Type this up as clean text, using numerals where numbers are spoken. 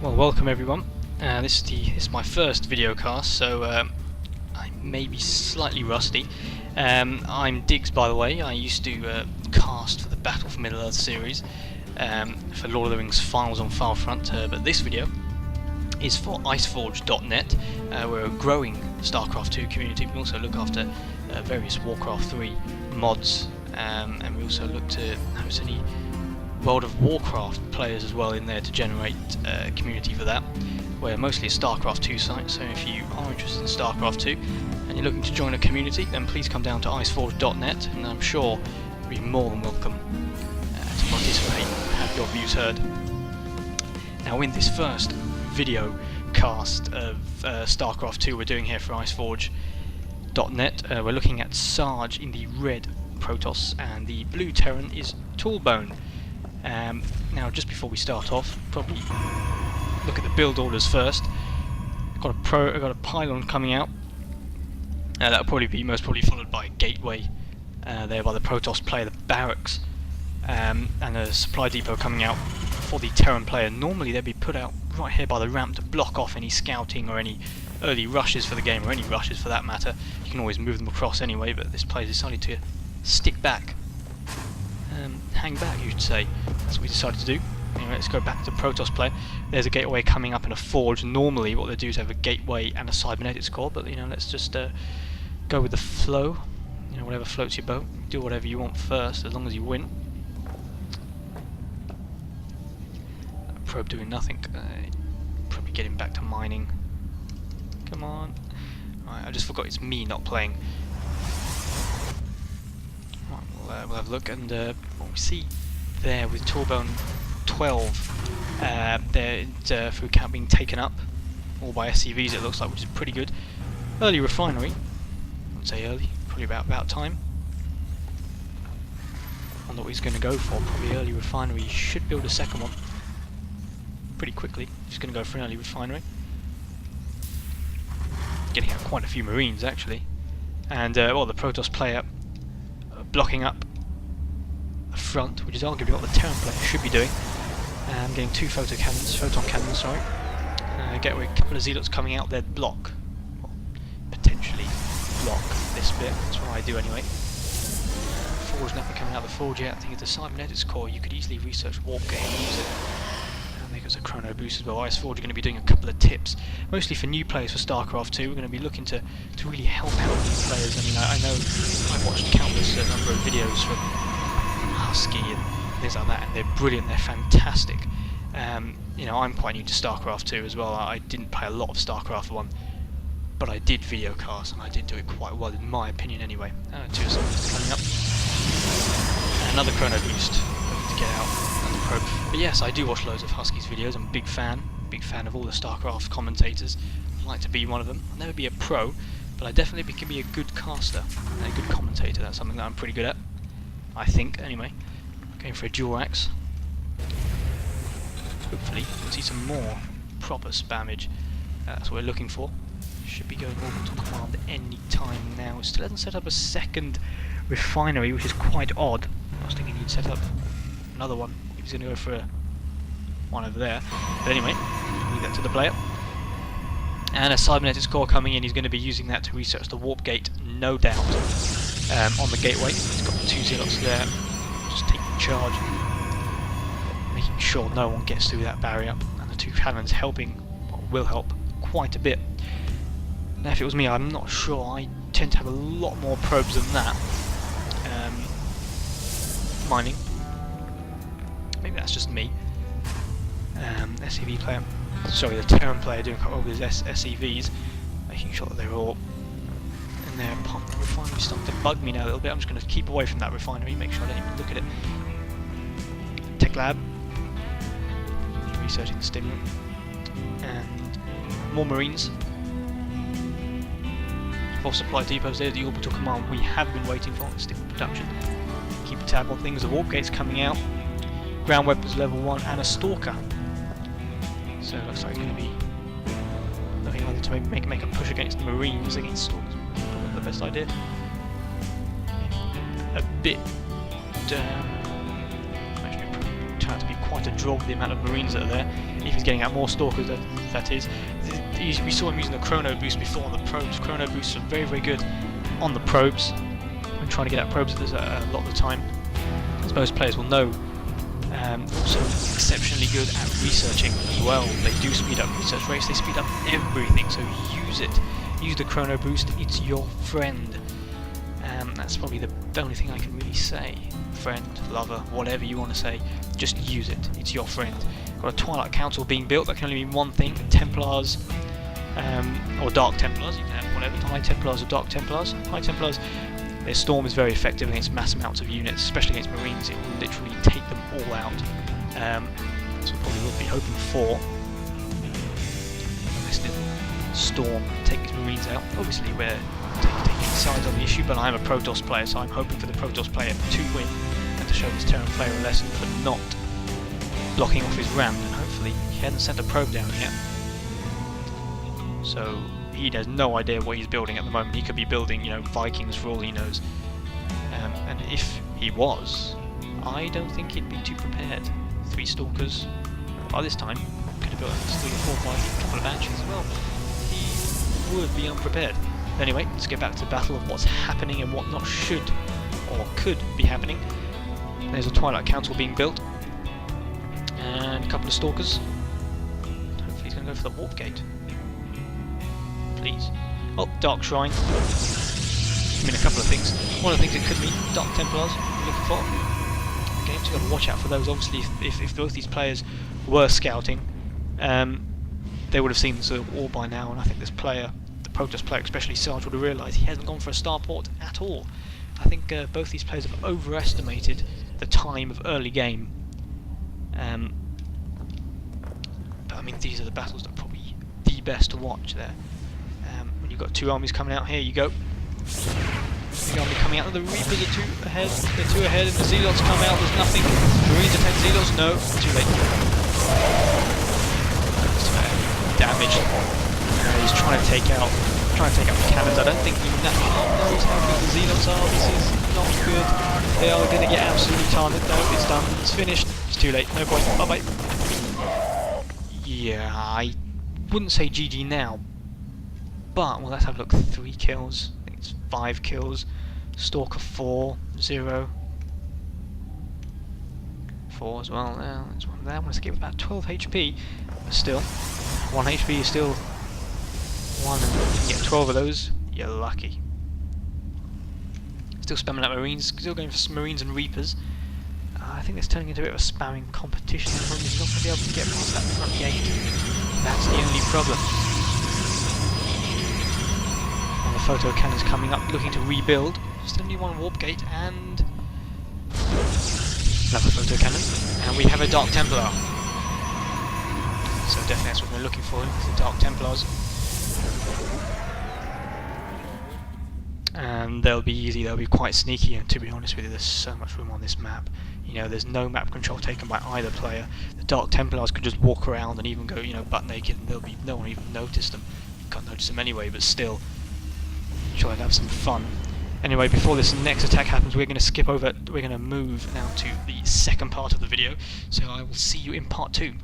Well, welcome everyone. This is my first video cast, so I may be slightly rusty. I'm Diggs, by the way. I used to cast for the Battle for Middle Earth series for Lord of the Rings Files on Filefront, but this video is for iceforge.net. We're a growing Starcraft 2 community. We also look after various Warcraft 3 mods, and we also look to host any World of Warcraft players as well in there to generate community for that. We're mostly a Starcraft 2 site, so if you are interested in Starcraft 2 and you're looking to join a community, then please come down to iceforge.net, and I'm sure you'll be more than welcome to participate and have your views heard. Now, in this first video cast of Starcraft 2 we're doing here for iceforge.net, we're looking at Sarge in the red Protoss, and the blue Terran is Toolbone. Now, just before we start off, probably look at the build orders first. I've got a pylon coming out. That'll probably be most probably followed by a gateway there by the Protoss player, the barracks, and a supply depot coming out for the Terran player. Normally they'd be put out right here by the ramp to block off any scouting or any early rushes for the game, or any rushes for that matter. You can always move them across anyway, but this player decided to stick back. Hang back, you should say. That's what we decided to do. Anyway, let's go back to the Protoss player. There's a gateway coming up and a forge. Normally what they do is have a gateway and a cybernetics core, but let's just go with the flow. Whatever floats your boat. Do whatever you want first, as long as you win. Probe doing nothing. Probably getting back to mining. Come on. Right, I just forgot it's me not playing. We'll have a look, and what we see there with Toolbone 12, their food count being taken up, all by SCVs it looks like, which is pretty good. Early refinery, I wouldn't say early, probably about time. I wonder what he's going to go for. Probably early refinery. He should build a second one pretty quickly. Just going to go for an early refinery. Getting out quite a few Marines actually, and well, the Protoss player blocking up the front, which is arguably what the Terran player should be doing. Getting two photon cannons, sorry. Gateway, a couple of zealots coming out there, block, well, potentially block this bit. That's what I do anyway. Forge, nothing coming out of the forge yet. I think it's a cybernetics core. You could easily research warp gate and use it. I think it's a chrono boost as well. Iceforge are going to be doing a couple of tips, mostly for new players for Starcraft 2. We're going to be looking to really help out new players. I mean, I know I've watched countless number of videos from Husky and things like that, and they're brilliant, they're fantastic. I'm quite new to Starcraft 2 as well. I didn't play a lot of Starcraft 1, but I did videocast, and I did do it quite well, in my opinion anyway. Two assignments coming up. Another chrono boost to get out. Probe. But yes, I do watch loads of Husky's videos. I'm a big fan of all the Starcraft commentators. I'd like to be one of them. I'll never be a pro, but I definitely can be a good caster and a good commentator. That's something that I'm pretty good at, I think, anyway. Going for a dual axe. Hopefully we'll see some more proper spammage. That's what we're looking for. Should be going orbital command any time now. It still hasn't set up a second refinery, which is quite odd. I was thinking he'd set up another one. He's going to go for one over there. But anyway, leave that to the player. And a cybernetics core coming in. He's going to be using that to research the warp gate, no doubt, on the gateway. He's got two zealots there, just taking charge, making sure no one gets through that barrier. And the two cannons helping, well, will help quite a bit. Now, if it was me, I'm not sure. I tend to have a lot more probes than that. Mining. Maybe that's just me. SCV player, sorry, the Terran player doing all his SCVs, making sure that they're all in there. The refinery starting to bug me now a little bit. I'm just going to keep away from that refinery, make sure I don't even look at it. Tech lab, researching the stimulant, and more Marines. 4 supply depots there, the orbital command we have been waiting for, still in production. Keep a tab on things. The warp gate's coming out. Ground weapons level 1 and a stalker. So it looks like it's going to be looking either to make a push against the Marines against stalkers. Probably the best idea. A bit actually turn out to be quite a draw with the amount of Marines that are there. If he's getting out more Stalkers, that is. We saw him using the Chrono Boost before on the probes. Chrono Boosts are very, very good on the probes. When trying to get out probes, there's a lot of the time, as most players will know. Also exceptionally good at researching as well. They do speed up research rates, they speed up everything, so use it. Use the Chrono Boost, it's your friend. That's probably the only thing I can really say. Friend, lover, whatever you want to say, just use it, it's your friend. Got a Twilight Council being built, that can only mean one thing: Templars, or Dark Templars, you can have whatever, High Templars or Dark Templars. High Templars, their Storm is very effective against mass amounts of units, especially against Marines. It will literally take them all out. So probably we'll be hoping for a nice little Storm to take these Marines out. Obviously we're taking sides on the issue, but I'm a Protoss player, so I'm hoping for the Protoss player to win and to show this Terran player a lesson for not blocking off his ram. And hopefully he hasn't sent a probe down yet, so he has no idea what he's building at the moment. He could be building, you know, Vikings for all he knows. And if he was, I don't think he'd be too prepared. 3 Stalkers. By this time, could have built 3 or 4, 5, a couple of Banshees as well. He would be unprepared. Anyway, let's get back to the battle of what's happening and what not should or could be happening. There's a Twilight Council being built. And a couple of Stalkers. Hopefully he's going to go for the Warp Gate. Please. Oh, Dark Shrine. I mean, a couple of things. One of the things it could be Dark Templars you're looking for. Okay, so you've got to watch out for those. Obviously, if both these players were scouting, they would have seen this all by now, and I think this player, the Protoss player, especially Sarge, would have realised he hasn't gone for a starport at all. I think both these players have overestimated the time of early game. But I mean, these are the battles that are probably the best to watch there. When you've got 2 armies coming out, here you go. The army coming out, the Reapers are 2 ahead, they're 2 ahead, and the Zealots come out, there's nothing. Marines attack Zealots, no, too late. Damaged. He's trying to take out the cannons. I don't think he knows how good the Zealots are. This is not good. They are going to get absolutely targeted. No, it's done, it's finished, it's too late, no point, bye bye. Yeah, I wouldn't say GG now, but well, let's have a look. 3 kills, I think it's 5 kills. Stalker 4, 0. 4 as well. There's one there. I want to skip about 12 HP, but still, 1 HP is still 1, and if you can get 12 of those, you're lucky. Still spamming out Marines, still going for some Marines and Reapers. I think it's turning into a bit of a spamming competition. The problem is he's not going to be able to get past that front gate. That's the only problem. And the photo cannon's coming up, looking to rebuild. Just only 1 warp gate and another photo cannon. And we have a Dark Templar. So definitely that's what we're looking for, the Dark Templars. And they'll be easy, they'll be quite sneaky, and to be honest with you, there's so much room on this map. You know, there's no map control taken by either player. The Dark Templars could just walk around and even go, you know, butt naked, and no one even notice them. You can't notice them anyway, but still, sure, I'd have some fun. Anyway, before this next attack happens, we're going to skip over, we're going to move now to the second part of the video, so I will see you in part 2.